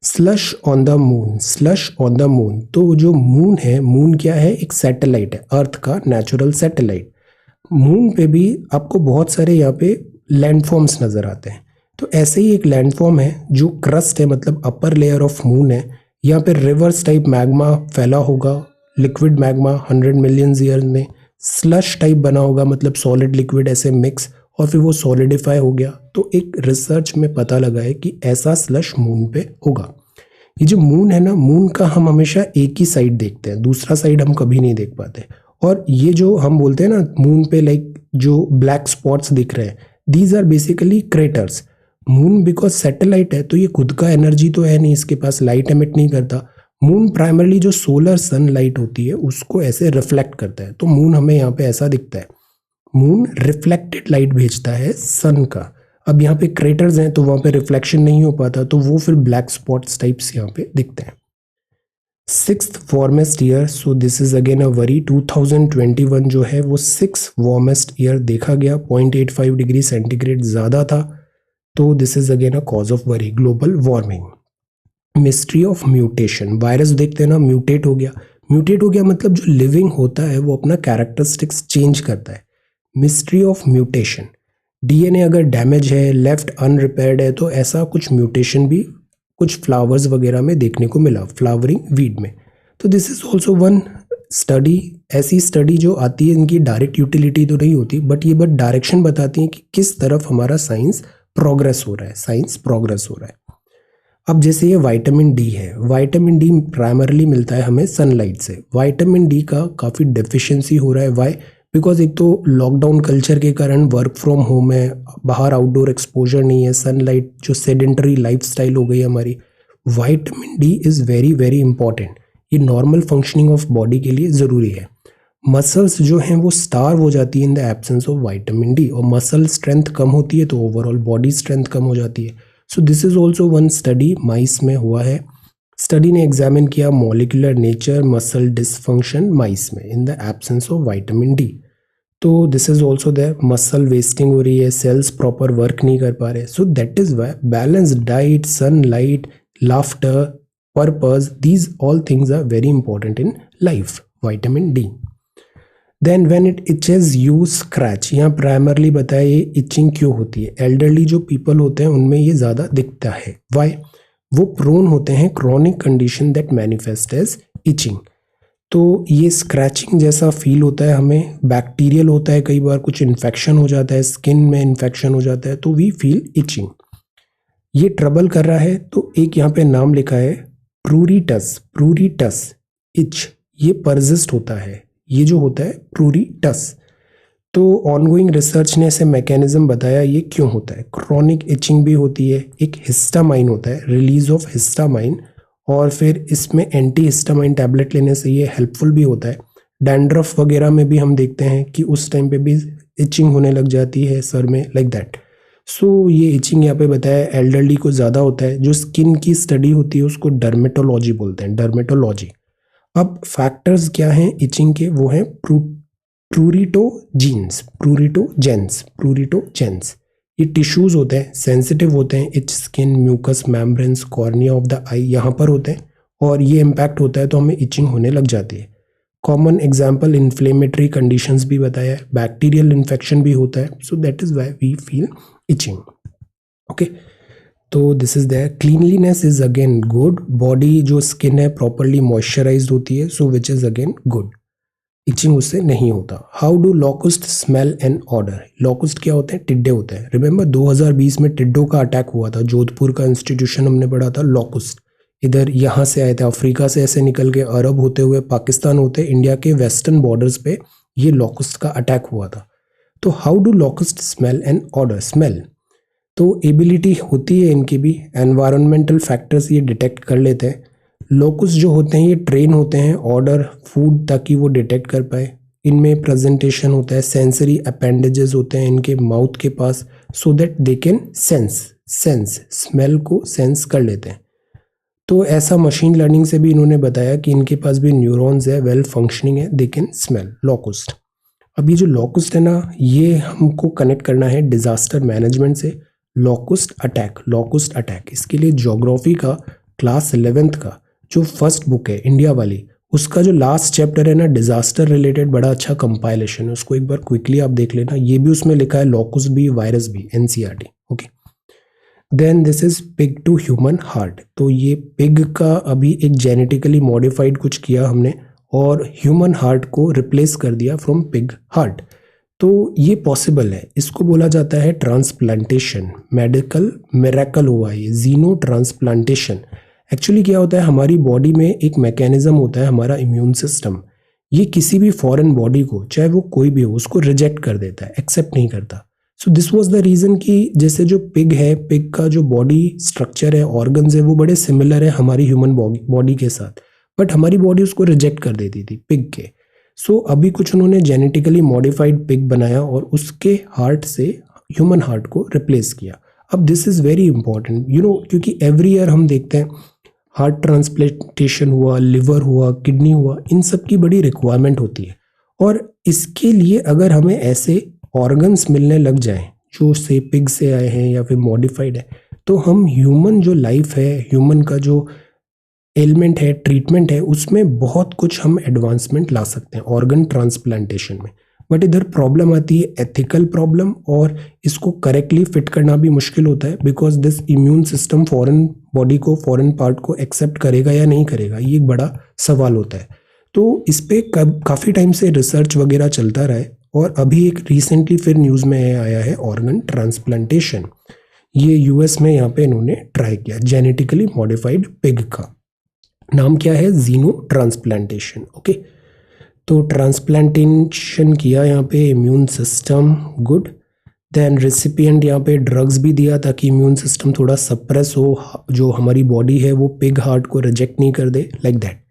Speaker 1: Slush on the moon, slush on the moon, तो जो मून है, मून क्या है, एक सैटेलाइट है, अर्थ का नेचुरल सैटेलाइट। मून पे भी आपको बहुत सारे यहाँ पे लैंडफॉर्म्स नज़र आते हैं, तो ऐसे ही एक लैंडफॉर्म है जो क्रस्ट है, मतलब अपर लेयर ऑफ मून है। यहाँ पे रिवर्स टाइप मैग्मा फैला होगा, लिक्विड मैग्मा 100 मिलियन ईयर में, स्लश टाइप बना होगा, मतलब सॉलिड लिक्विड ऐसे मिक्स, और फिर वो सॉलिडिफाई हो गया। तो एक रिसर्च में पता लगा है कि ऐसा स्लश मून पे होगा। ये जो मून है ना, मून का हम हमेशा एक ही साइड देखते हैं, दूसरा साइड हम कभी नहीं देख पाते। और ये जो हम बोलते हैं ना मून पे लाइक जो ब्लैक स्पॉट्स दिख रहे हैं, these are basically craters. Moon because satellite है तो ये खुद का एनर्जी तो है नहीं, इसके पास लाइट एमिट नहीं करता। मून प्राइमरली जो सोलर सन लाइट होती है उसको ऐसे रिफ्लेक्ट करता है, तो मून हमें यहाँ पे ऐसा दिखता है। मून रिफ्लेक्टेड लाइट भेजता है सन का। अब यहाँ पे क्रेटर्स हैं तो वहाँ पे रिफ्लेक्शन नहीं हो पाता, तो वो फिर ब्लैक स्पॉट्स टाइप्स यहाँ पे दिखते हैं। 6th warmest year, so this is again a worry. 2021 जो है वो 6th वार्मेस्ट ईयर देखा गया, 0.85 डिग्री सेंटीग्रेड ज़्यादा था, तो this is again a cause of worry, global warming. Mystery of mutation, virus देखते हैं ना, म्यूटेट हो गया। म्यूटेट हो गया मतलब जो लिविंग होता है वो अपना कैरेक्टरिस्टिक्स चेंज करता है। मिस्ट्री ऑफ म्यूटेशन, डीएनए अगर डैमेज है, लेफ्ट अनरिपेयर्ड है, तो ऐसा कुछ म्यूटेशन भी कुछ फ्लावर्स वगैरह में देखने को मिला, फ्लावरिंग वीड में। तो this is also one study. ऐसी स्टडी जो आती है इनकी डायरेक्ट यूटिलिटी तो नहीं होती, बट ये डायरेक्शन बताती है कि किस तरफ हमारा साइंस प्रोग्रेस हो रहा है, साइंस प्रोग्रेस हो रहा है। अब जैसे ये विटामिन डी है, विटामिन डी प्राइमरली मिलता है हमें सनलाइट से। विटामिन डी का काफ़ी डेफिशिएंसी हो रहा है, वाई? बिकॉज एक तो लॉकडाउन कल्चर के कारण वर्क फ्रॉम होम है, बाहर आउटडोर एक्सपोजर नहीं है, सनलाइट जो सेडेंटरी लाइफस्टाइल हो गई है हमारी। Vitamin D is very very important, ये नॉर्मल फंक्शनिंग ऑफ बॉडी के लिए ज़रूरी है। मसल्स जो हैं वो स्टार्व हो जाती है इन the absence of vitamin D, और मसल स्ट्रेंथ कम होती है तो ओवरऑल बॉडी स्ट्रेंथ कम हो जाती है। So this is also one study mice में हुआ है। स्टडी ने एग्जामिन किया molecular nature muscle dysfunction mice में in the absence of vitamin D. तो this is also the muscle wasting हो रही है, सेल्स प्रॉपर वर्क नहीं कर पा रहे। So that is why balanced diet, sunlight, laughter, purpose, these all things are very important in life. Vitamin D. Then when it itches you scratch, यहाँ primarily बताया ये इचिंग क्यों होती है। एल्डरली जो पीपल होते हैं उनमें ये ज़्यादा दिखता है, वाई? वो प्रोन होते हैं chronic condition that manifest as itching. तो ये स्क्रैचिंग जैसा फील होता है हमें, बैक्टीरियल होता है, कई बार कुछ इन्फेक्शन हो जाता है, स्किन में इन्फेक्शन हो जाता है, तो वी फील इचिंग। ये ट्रबल कर रहा है, तो एक यहाँ पे नाम लिखा है प्रूरिटस, प्रूरिटस इच, ये परसिस्ट होता है, ये जो होता है प्रूरिटस। तो ऑनगोइंग रिसर्च ने ऐसे मैकेनिज्म बताया ये क्यों होता है। क्रॉनिक इचिंग भी होती है, एक हिस्टामाइन होता है, रिलीज ऑफ हिस्टामाइन, और फिर इसमें एंटी हिस्टामाइन टैबलेट लेने से ये हेल्पफुल भी होता है। डैंड्रफ वगैरह में भी हम देखते हैं कि उस टाइम पे भी इचिंग होने लग जाती है सर में, लाइक दैट। सो ये इचिंग यहाँ पे बताया एल्डरली को ज़्यादा होता है। जो स्किन की स्टडी होती है उसको डर्मेटोलॉजी बोलते हैं, डर्मेटोलॉजी। अब फैक्टर्स क्या हैं इचिंग के, वो हैं प्रूरिटोजीन्स, प्रूरिटोजेंस, प्रूरिटोजेंस। ये टिश्यूज होते हैं, सेंसिटिव होते हैं, itch skin, mucous membranes, cornea of the eye यहाँ पर होते हैं, और ये इम्पैक्ट होता है तो हमें इचिंग होने लग जाती है। कॉमन एग्जाम्पल इन्फ्लेमेटरी कंडीशंस भी बताया है, बैक्टीरियल इन्फेक्शन भी होता है, so that is why we feel itching. Okay, तो this is that. Cleanliness is again good, body जो स्किन है प्रॉपरली मॉइस्चराइज होती है, so which is again good, itching उससे नहीं होता। How do locust smell and odour, locust क्या होते हैं, टिड्डे होते हैं। रिमेंबर 2020 में टिड्डों का अटैक हुआ था, जोधपुर का इंस्टीट्यूशन हमने पढ़ा था, लॉकुस्ट इधर यहाँ से आए थे, अफ्रीका से ऐसे निकल के अरब होते हुए पाकिस्तान होते इंडिया के वेस्टर्न बॉर्डर्स पे ये लॉकुस्ट का अटैक हुआ था। तो how do locust smell and odour, smell तो एबिलिटी होती है इनकी भी, एनवायरमेंटल फैक्टर्स ये डिटेक्ट कर लेते हैं। लोकस जो होते हैं ये ट्रेन होते हैं ऑर्डर फूड ताकि वो डिटेक्ट कर पाए। इनमें प्रेजेंटेशन होता है, सेंसरी अपेंडेजेस होते हैं इनके माउथ के पास so that they can sense smell को सेंस कर लेते हैं। तो ऐसा मशीन लर्निंग से भी इन्होंने बताया कि इनके पास भी न्यूरॉन्स है, वेल फंक्शनिंग है, दे कैन स्मेल लोकस्ट। अब ये जो लोकस्ट है ना, ये हमको कनेक्ट करना है डिजास्टर मैनेजमेंट से। लोकस्ट अटैक इसके लिए ज्योग्राफी का क्लास 11th का जो फर्स्ट बुक है इंडिया वाली, उसका जो लास्ट चैप्टर है ना डिजास्टर रिलेटेड, बड़ा अच्छा कंपाइलेशन है, उसको एक बार क्विकली आप देख लेना। ये भी उसमें लिखा है लोकस्ट भी वायरस भी, NCERT. Okay, then this is pig to human heart. तो ये पिग का अभी एक जेनेटिकली मॉडिफाइड कुछ किया हमने और ह्यूमन हार्ट को रिप्लेस कर दिया फ्रॉम पिग हार्ट। तो ये पॉसिबल है, इसको बोला जाता है ट्रांसप्लांटेशन। मेडिकल मिरेकल हुआ ये जीनो ट्रांसप्लांटेशन। एक्चुअली क्या होता है, हमारी बॉडी में एक मैकेनिज्म होता है, हमारा इम्यून सिस्टम, ये किसी भी फॉरेन बॉडी को, चाहे वो कोई भी हो, उसको रिजेक्ट कर देता है, एक्सेप्ट नहीं करता। So this was the reason कि जैसे जो पिग है, पिग का जो बॉडी स्ट्रक्चर है, ऑर्गन्स है, वो बड़े सिमिलर है हमारी ह्यूमन बॉडी के साथ, बट हमारी बॉडी उसको रिजेक्ट कर देती थी पिग के। सो अभी कुछ उन्होंने जेनेटिकली मॉडिफाइड पिग बनाया और उसके हार्ट से ह्यूमन हार्ट को रिप्लेस किया। अब दिस इज़ वेरी इंपॉर्टेंट क्योंकि एवरी ईयर हम देखते हैं हार्ट ट्रांसप्लांटेशन हुआ, लिवर हुआ, किडनी हुआ, इन सब की बड़ी रिक्वायरमेंट होती है। और इसके लिए अगर हमें ऐसे ऑर्गन्स मिलने लग जाएं जो से पिग से आए हैं या फिर मॉडिफाइड है, तो हम ह्यूमन जो लाइफ है, ह्यूमन का जो एलिमेंट है, ट्रीटमेंट है, उसमें बहुत कुछ हम एडवांसमेंट ला सकते हैं ऑर्गन ट्रांसप्लांटेशन में। बट इधर प्रॉब्लम आती है एथिकल प्रॉब्लम, और इसको करेक्टली फिट करना भी मुश्किल होता है because this immune system foreign body को, फॉरेन पार्ट को एक्सेप्ट करेगा या नहीं करेगा, ये एक बड़ा सवाल होता है। तो इस पर काफ़ी टाइम से रिसर्च वगैरह चलता रहा है और अभी एक रिसेंटली फिर न्यूज़ में आया है ऑर्गन ट्रांसप्लांटेशन। ये यूएस में यहाँ पे इन्होंने ट्राई किया जेनेटिकली मॉडिफाइड पिग का। नाम क्या है? Xeno transplantation. ओके, तो ट्रांसप्लांटेशन किया यहाँ पे, immune system good. Then recipient यहाँ पे ड्रग्स भी दिया ताकि इम्यून सिस्टम थोड़ा सप्रेस हो, जो हमारी बॉडी है वो पिग हार्ट को रिजेक्ट नहीं कर दे, लाइक दैट।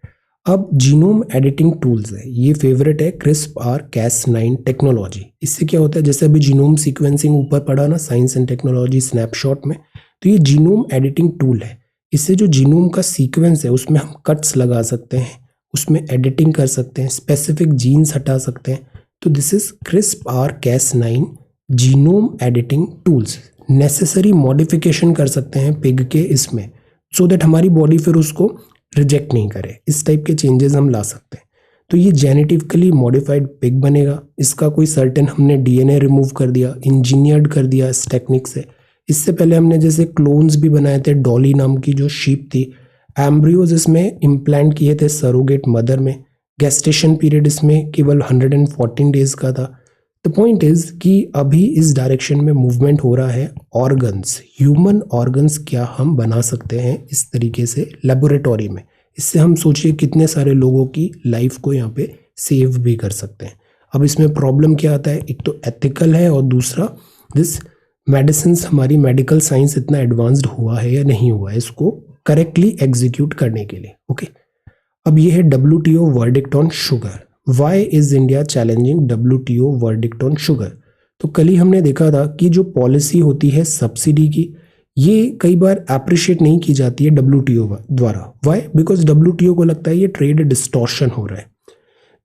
Speaker 1: अब जीनोम एडिटिंग टूल्स है, ये फेवरेट है CRISPR-Cas9 टेक्नोलॉजी। इससे क्या होता है, जैसे अभी जीनोम सीक्वेंसिंग ऊपर पढ़ा ना साइंस एंड टेक्नोलॉजी स्नैपशॉट में, तो ये जीनोम एडिटिंग टूल है। इससे जो जीनोम का सीक्वेंस है उसमें हम कट्स लगा सकते हैं, उसमें एडिटिंग कर सकते हैं, स्पेसिफिक जीन्स हटा सकते हैं। तो this is CRISPR-Cas9 genome editing tools. Necessary modification कर सकते हैं पिग के इसमें, सो दैट हमारी बॉडी फिर उसको रिजेक्ट नहीं करे, इस टाइप के चेंजेस हम ला सकते हैं। तो ये जेनेटिकली मॉडिफाइड पिग बनेगा। इसका कोई सर्टेन हमने डीएनए रिमूव कर दिया, इंजीनियर्ड कर दिया इस टेक्निक से। इससे पहले हमने जैसे क्लोन्स भी बनाए थे, डॉली नाम की जो शीप थी, एम्ब्रियोज इसमें इम्प्लांट किए थे सरोगेट मदर में। गेस्टेशन पीरियड इसमें केवल 114 डेज का था। द पॉइंट इज कि अभी इस डायरेक्शन में मूवमेंट हो रहा है। ऑर्गन्स, ह्यूमन ऑर्गन्स क्या हम बना सकते हैं इस तरीके से लेबोरेटरी में। इससे हम सोचिए कितने सारे लोगों की लाइफ को यहाँ पे सेव भी कर सकते हैं। अब इसमें प्रॉब्लम क्या आता है, एक तो एथिकल है और दूसरा दिस मेडिसिन, हमारी मेडिकल साइंस इतना एडवांस्ड हुआ है या नहीं हुआ है इसको करेक्टली एग्जीक्यूट करने के लिए। ओके, अब ये है WTO verdict on sugar. Why is India challenging WTO verdict on sugar? तो कल ही हमने देखा था कि जो पॉलिसी होती है सब्सिडी की, ये कई बार अप्रिशिएट नहीं की जाती है WTO द्वारा। वाई? बिकॉज WTO को लगता है ये ट्रेड डिस्टॉर्शन हो रहा है।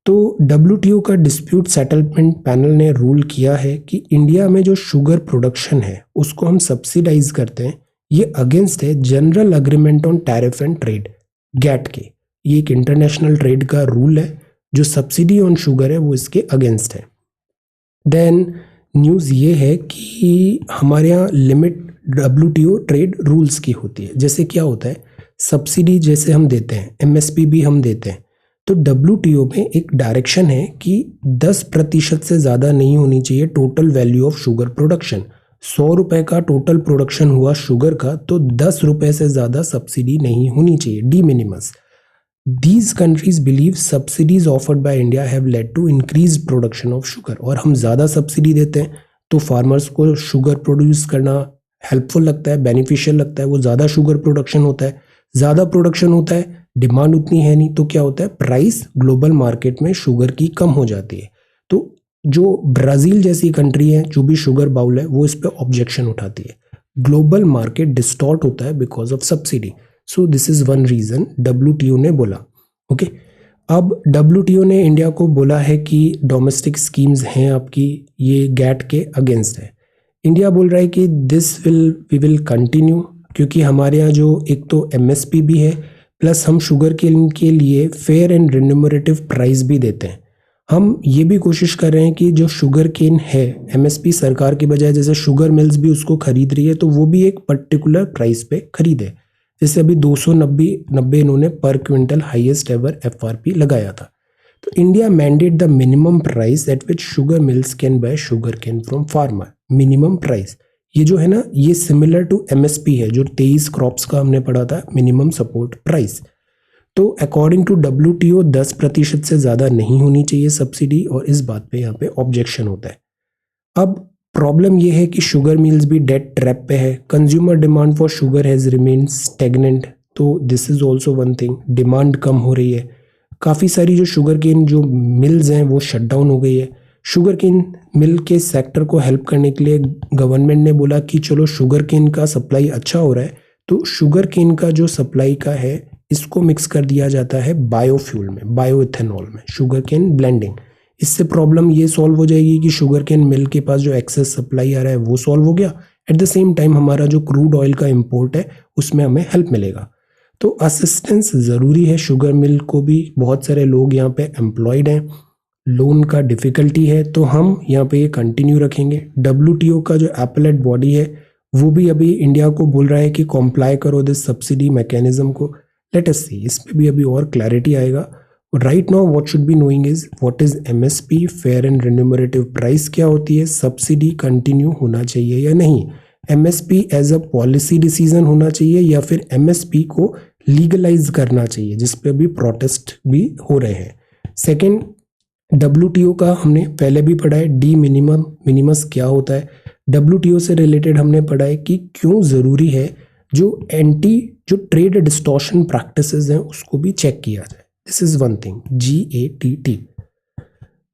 Speaker 1: तो WTO का डिस्प्यूट सेटलमेंट पैनल ने रूल किया है कि इंडिया में जो शुगर प्रोडक्शन है उसको हम सब्सिडाइज करते हैं, ये अगेंस्ट है general agreement on tariff and trade, GATT के। ये एक इंटरनेशनल ट्रेड का रूल है, जो सब्सिडी ऑन शुगर है वो इसके अगेंस्ट है। देन न्यूज़ ये है कि हमारे यहाँ लिमिट WTO ट्रेड रूल्स की होती है। जैसे क्या होता है, सब्सिडी जैसे हम देते हैं, MSP भी हम देते हैं, तो WTO में एक डायरेक्शन है कि 10% से ज़्यादा नहीं होनी चाहिए total value of sugar production. 100 रुपये का टोटल प्रोडक्शन हुआ शुगर का, तो 10 रुपये से ज़्यादा सब्सिडी नहीं होनी चाहिए, D minimus. These countries believe subsidies offered by India have led to increased production of sugar। और हम ज़्यादा सब्सिडी देते हैं तो फार्मर्स को शुगर प्रोड्यूस करना हेल्पफुल लगता है, बेनिफिशियल लगता है, वो ज़्यादा शुगर प्रोडक्शन होता है। ज़्यादा प्रोडक्शन होता है, डिमांड उतनी है नहीं, तो क्या होता है, प्राइस ग्लोबल मार्केट में शुगर की कम हो जाती है। तो जो ब्राज़ील जैसी कंट्री है, जो भी शुगर बाउल है, वो इस पे ऑब्जेक्शन उठाती है। ग्लोबल मार्केट डिस्टॉर्ट होता है because of subsidy. So this is one reason WTO ने बोला। ओके, अब WTO ने इंडिया को बोला है कि डोमेस्टिक स्कीम्स हैं आपकी, ये गैट के अगेंस्ट है। इंडिया बोल रहा है कि वी विल कंटिन्यू, क्योंकि हमारे यहाँ जो एक तो MSP भी है, प्लस हम शुगर के लिए फेयर एंड रिन्यूमरेटिव प्राइस भी देते हैं। हम ये भी कोशिश कर रहे हैं कि जो शुगर केन है, MSP सरकार के बजाय जैसे शुगर मिल्स भी उसको खरीद रही है, तो वो भी एक पर्टिकुलर प्राइस पे खरीदे। जैसे अभी 290 इन्होंने पर क्विंटल हाईएस्ट एवर FRP लगाया था। तो India mandate the minimum price at which sugar mills can buy sugar cane from farmer. Minimum price ये जो है ना, ये सिमिलर टू MSP है, जो 23 क्रॉप्स का हमने पढ़ा था, मिनिमम सपोर्ट प्राइस। तो अकॉर्डिंग टू WTO 10% से ज़्यादा नहीं होनी चाहिए सब्सिडी, और इस बात पे यहाँ पे ऑब्जेक्शन होता है। अब प्रॉब्लम ये है कि शुगर मिल्स भी डेट ट्रैप पे है। Consumer demand for sugar has remain stagnant, तो this is also one thing, demand कम हो रही है। काफ़ी सारी जो शुगर केन जो मिल्स हैं वो शट डाउन हो गई है। शुगर केन मिल के सेक्टर को हेल्प करने के लिए गवर्नमेंट ने बोला कि चलो शुगर केन का सप्लाई अच्छा हो रहा है, तो शुगर केन का जो सप्लाई का है इसको मिक्स कर दिया जाता है बायोफ्यूल में, बायो इथेनॉल में, शुगर केन ब्लेंडिंग। इससे प्रॉब्लम ये सॉल्व हो जाएगी कि शुगर केन मिल के पास जो एक्सेस सप्लाई आ रहा है वो सॉल्व हो गया। एट द सेम टाइम हमारा जो क्रूड ऑयल का इम्पोर्ट है उसमें हमें हेल्प मिलेगा। तो असिस्टेंस ज़रूरी है शुगर मिल को भी। बहुत सारे लोग यहाँ पे एम्प्लॉयड हैं, लोन का डिफ़िकल्टी है, तो हम यहाँ पे ये कंटिन्यू रखेंगे। WTO का जो एपेलेट बॉडी है वो भी अभी इंडिया को बोल रहा है कि कॉम्प्लाई करो दिस सब्सिडी मैकेनिज्म को। लेट अस सी, इस पे भी अभी और क्लैरिटी आएगा। Right now what should be knowing is what is MSP, fair and remunerative price क्या होती है, सब्सिडी कंटिन्यू होना चाहिए या नहीं, MSP as a policy decision होना चाहिए, या फिर MSP को लीगलाइज करना चाहिए, जिस पे अभी प्रोटेस्ट भी हो रहे हैं। सेकेंड, WTO का हमने पहले भी पढ़ा है, डी मिनिमस क्या होता है। WTO से रिलेटेड हमने पढ़ा है कि क्यों ज़रूरी है जो ट्रेड डिस्टॉर्शन प्रैक्टिसेस हैं उसको भी चेक किया जाए। This is one thing, GATT।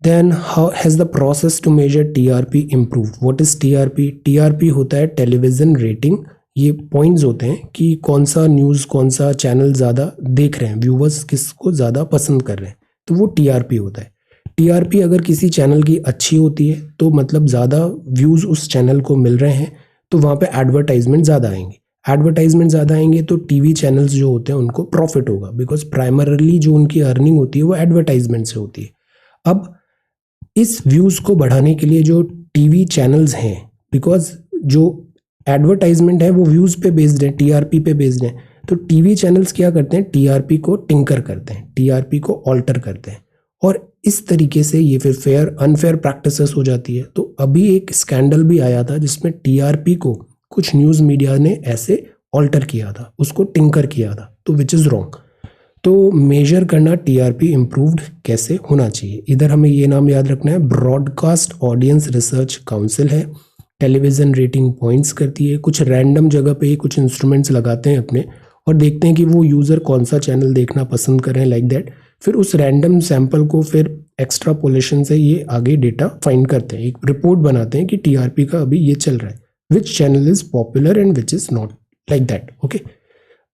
Speaker 1: Then how has the process to measure TRP improve. What is TRP? TRP होता है टेलीविज़न रेटिंग। ये पॉइंट्स होते हैं कि कौन सा न्यूज़, कौन सा चैनल ज़्यादा देख रहे हैं, व्यूवर्स किसको ज़्यादा पसंद कर रहे हैं, तो वो TRP होता है। TRP अगर किसी चैनल की अच्छी होती है तो मतलब ज़्यादा व्यूज़ उस चैनल को मिल रहे हैं, तो वहाँ पे एडवर्टाइजमेंट ज़्यादा आएंगे। एडवर्टाइजमेंट ज़्यादा आएंगे तो TV चैनल्स जो होते हैं उनको प्रॉफिट होगा, बिकॉज प्राइमरली जो उनकी अर्निंग होती है वो एडवर्टाइजमेंट से होती है। अब इस व्यूज़ को बढ़ाने के लिए जो TV चैनल्स हैं, बिकॉज जो एडवर्टाइजमेंट है वो व्यूज़ पे बेस्ड है, TRP पे बेस्ड है, तो TV चैनल्स क्या करते हैं, TRP को टिंकर करते हैं, TRP को ऑल्टर करते हैं, और इस तरीके से ये फिर अनफेयर प्रैक्टिसेस हो जाती है। तो अभी एक स्कैंडल भी आया था जिसमें TRP को कुछ न्यूज़ मीडिया ने ऐसे ऑल्टर किया था, उसको टिंकर किया था, तो विच इज़ रॉन्ग। तो मेजर करना TRP इम्प्रूव्ड कैसे होना चाहिए, इधर हमें ये नाम याद रखना है, ब्रॉडकास्ट ऑडियंस रिसर्च काउंसिल है। टेलीविज़न रेटिंग पॉइंट्स करती है, कुछ रैंडम जगह पे ही कुछ इंस्ट्रूमेंट्स लगाते हैं अपने, और देखते हैं कि वो यूज़र कौन सा चैनल देखना पसंद कर रहे हैं, लाइक दैट। फिर उस रैंडम सैंपल को फिर एक्स्ट्रापोलेशन से ये आगे डेटा फाइंड करते हैं, एक रिपोर्ट बनाते हैं कि TRP का अभी ये चल रहा है, which channel is popular and which is not, like that. Okay,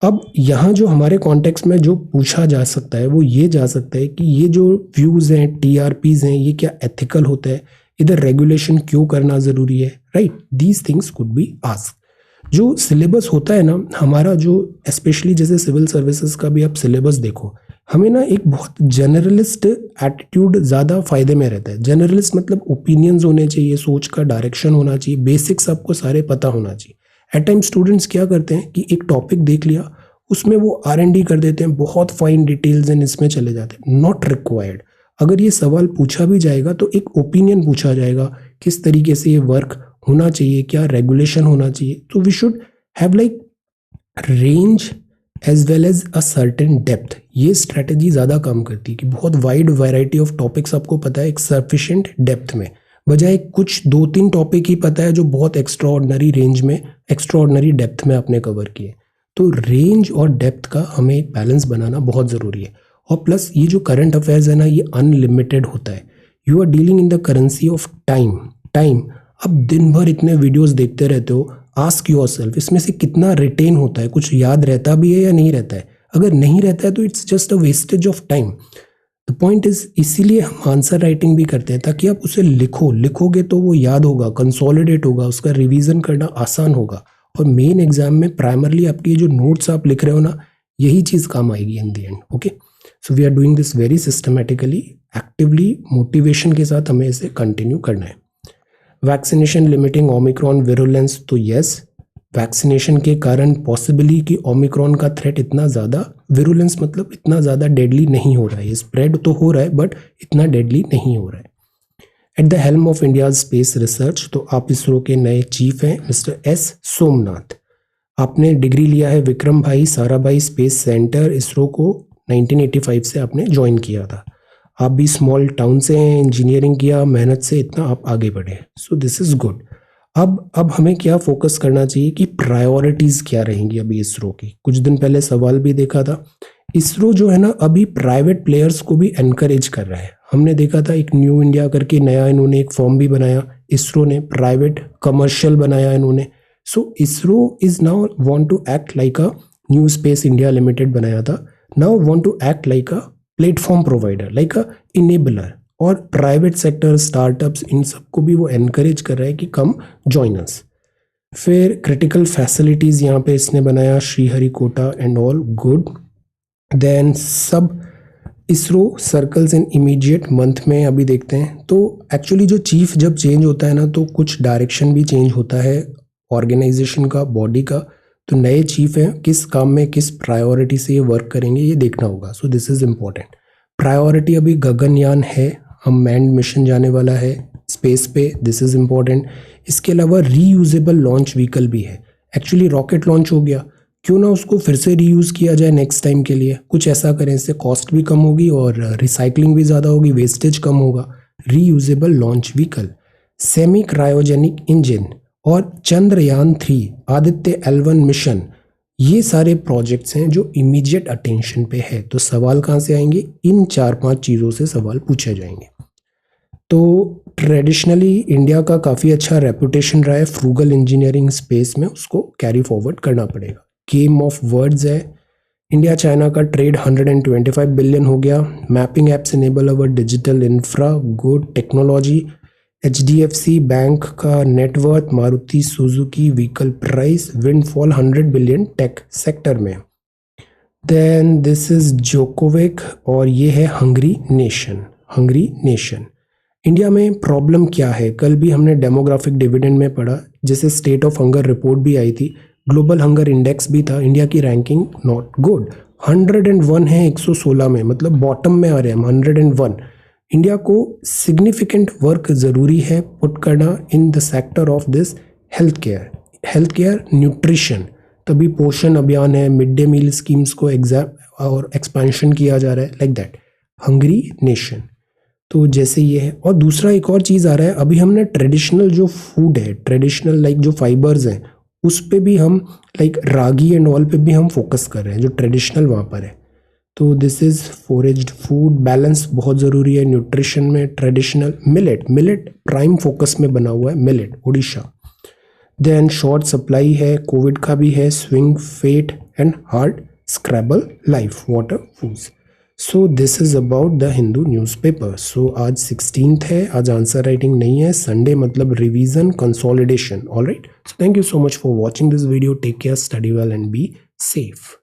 Speaker 1: अब यहाँ जो हमारे कॉन्टेक्स्ट में जो पूछा जा सकता है वो ये जा सकता है कि ये जो व्यूज़ हैं, TRPs हैं, ये क्या एथिकल होता है, इधर रेगुलेशन क्यों करना ज़रूरी है, right, these things could be asked. जो सिलेबस होता है ना हमारा, जो स्पेशली जैसे सिविल सर्विसेज का भी आप सिलेबस देखो, हमें ना एक बहुत जनरलिस्ट एटीट्यूड ज़्यादा फायदे में रहता है। जनरलिस्ट मतलब ओपिनियंस होने चाहिए, सोच का डायरेक्शन होना चाहिए, बेसिक्स आपको सारे पता होना चाहिए। एट टाइम स्टूडेंट्स क्या करते हैं कि एक टॉपिक देख लिया, उसमें वो R&D कर देते हैं, बहुत फाइन डिटेल्स एंड इसमें चले जाते हैं, नॉट रिक्वायर्ड। अगर ये सवाल पूछा भी जाएगा तो एक ओपिनियन पूछा जाएगा, किस तरीके से ये वर्क होना चाहिए, क्या रेगुलेशन होना चाहिए। तो we should have like range as well as a certain depth. ये स्ट्रैटेजी ज़्यादा काम करती है कि बहुत वाइड वैरायटी ऑफ टॉपिक्स आपको पता है एक सफिशिएंट डेप्थ में, बजाय कुछ 2-3 टॉपिक ही पता है जो बहुत एक्स्ट्रा ऑर्डनरी रेंज में, एक्स्ट्रा ऑर्डनरी डेप्थ में आपने कवर किए। तो रेंज और डेप्थ का हमें एक बैलेंस बनाना बहुत ज़रूरी है। और प्लस ये जो करंट अफेयर्स है ना, ये अनलिमिटेड होता है। You are dealing in the currency of time. अब दिन भर इतने वीडियोस देखते रहते हो, आस्क योरसेल्फ इसमें से कितना रिटेन होता है, कुछ याद रहता भी है या नहीं रहता है। अगर नहीं रहता है तो it's just a wastage of time. The point is, इसीलिए हम आंसर राइटिंग भी करते हैं, ताकि आप उसे लिखोगे तो वो याद होगा, कंसोलिडेट होगा, उसका रिवीजन करना आसान होगा। और मेन एग्जाम में प्राइमरली आपकी जो नोट्स आप लिख रहे हो ना, यही चीज़ काम आएगी in the end. Okay, so we are doing this very systematically, actively, motivation के साथ हमें इसे कंटिन्यू करना है। वैक्सीनेशन लिमिटिंग ओमिक्रॉन विरुलेंस, तो यस, वैक्सीनेशन के कारण पॉसिबली कि ओमिक्रॉन का थ्रेट इतना ज़्यादा, विरुलेंस मतलब इतना ज़्यादा डेडली नहीं हो रहा है। ये स्प्रेड तो हो रहा है बट इतना डेडली नहीं हो रहा है। At the helm of India space research, तो आप इसरो के नए चीफ हैं मिस्टर एस सोमनाथ। आपने डिग्री लिया है विक्रम भाई साराभाई स्पेस सेंटर, इसरो को 1985 से आपने ज्वाइन किया था। आप भी स्मॉल टाउन से हैं, इंजीनियरिंग किया, मेहनत से इतना आप आगे बढ़े, सो दिस इज़ गुड। अब हमें क्या फोकस करना चाहिए कि प्रायोरिटीज़ क्या रहेंगी अभी इसरो की। कुछ दिन पहले सवाल भी देखा था, इसरो जो है ना अभी प्राइवेट प्लेयर्स को भी एनकरेज कर रहा है। हमने देखा था एक न्यू इंडिया करके नया इन्होंने एक फॉर्म भी बनाया, इसरो ने प्राइवेट कमर्शियल बनाया इन्होंने। So ISRO is now want to act like a New Space India Limited बनाया था, now want to act like a platform provider, like a enabler. और प्राइवेट सेक्टर, स्टार्टअप्स, इन सबको भी वो एनकरेज कर रहा है कि कम जॉइन अस। फिर क्रिटिकल फैसिलिटीज़ यहाँ पे इसने बनाया, Sriharikota and all, good. Then सब ISRO circles in immediate month में अभी देखते हैं। तो एक्चुअली जो चीफ जब चेंज होता है ना, तो कुछ डायरेक्शन भी चेंज होता है ऑर्गेनाइजेशन का, बॉडी का। तो नए चीफ हैं, किस काम में किस प्रायोरिटी से ये वर्क करेंगे ये देखना होगा। So this is important. Priority अभी गगनयान है, हम मैन्ड मिशन जाने वाला है स्पेस पे, दिस इज़ इम्पॉर्टेंट। इसके अलावा रीयूजेबल लॉन्च व्हीकल भी है। एक्चुअली रॉकेट लॉन्च हो गया, क्यों ना उसको फिर से रीयूज़ किया जाए नेक्स्ट टाइम के लिए, कुछ ऐसा करें, इससे कॉस्ट भी कम होगी और रिसाइकलिंग भी ज़्यादा होगी, वेस्टेज कम होगा। Reusable launch vehicle, semi cryogenic engine और चंद्रयान 3, आदित्य L1 मिशन, ये सारे प्रोजेक्ट्स हैं जो इमीडिएट अटेंशन पे है। तो सवाल कहाँ से आएंगे, इन 4-5 चीज़ों से सवाल पूछे जाएंगे। तो ट्रेडिशनली इंडिया का काफ़ी अच्छा रेपुटेशन रहा है फ्रूगल इंजीनियरिंग स्पेस में, उसको कैरी फॉरवर्ड करना पड़ेगा। गेम ऑफ वर्ड्स है, इंडिया चाइना का ट्रेड 125 बिलियन हो गया। Mapping apps enable our digital infra, good. Technology, HDFC bank का net worth, Maruti Suzuki vehicle price, windfall 100 billion tech sector में। देन दिस इज जोकोविक और ये है हंगरी नेशन। इंडिया में प्रॉब्लम क्या है, कल भी हमने डेमोग्राफिक डिविडेंड में पढ़ा, जैसे स्टेट ऑफ हंगर रिपोर्ट भी आई थी, ग्लोबल हंगर इंडेक्स भी था। इंडिया की रैंकिंग नॉट गुड, 101 है 116 में, मतलब बॉटम में आ रहे हैं हम, 101। इंडिया को सिग्निफिकेंट वर्क ज़रूरी है पुट करना in the sector of this health care nutrition. तभी पोषण अभियान है, मिड डे मील स्कीम्स को एग्जाम और एक्सपेंशन किया जा रहा है, लाइक दैट। हंगरी नेशन, तो जैसे ये है। और दूसरा एक और चीज़ आ रहा है, अभी हमने ट्रेडिशनल जो फूड है, ट्रेडिशनल लाइक जो फाइबर्स हैं, उस पे भी हम लाइक रागी एंड ऑल पे भी हम फोकस कर रहे हैं, जो ट्रेडिशनल वहाँ पर है। तो दिस इज़ फोरेज्ड फूड, बैलेंस बहुत ज़रूरी है न्यूट्रिशन में। ट्रेडिशनल मिलेट प्राइम फोकस में बना हुआ है, millet Orissa. Then short supply है, कोविड का भी है, swing fate and hard scrabble life water foods. So this is about the Hindu newspaper. सो आज 16th है, आज आंसर राइटिंग नहीं है, संडे मतलब revision consolidation. Alright, so thank you so much for watching this video, take care, study well and be safe.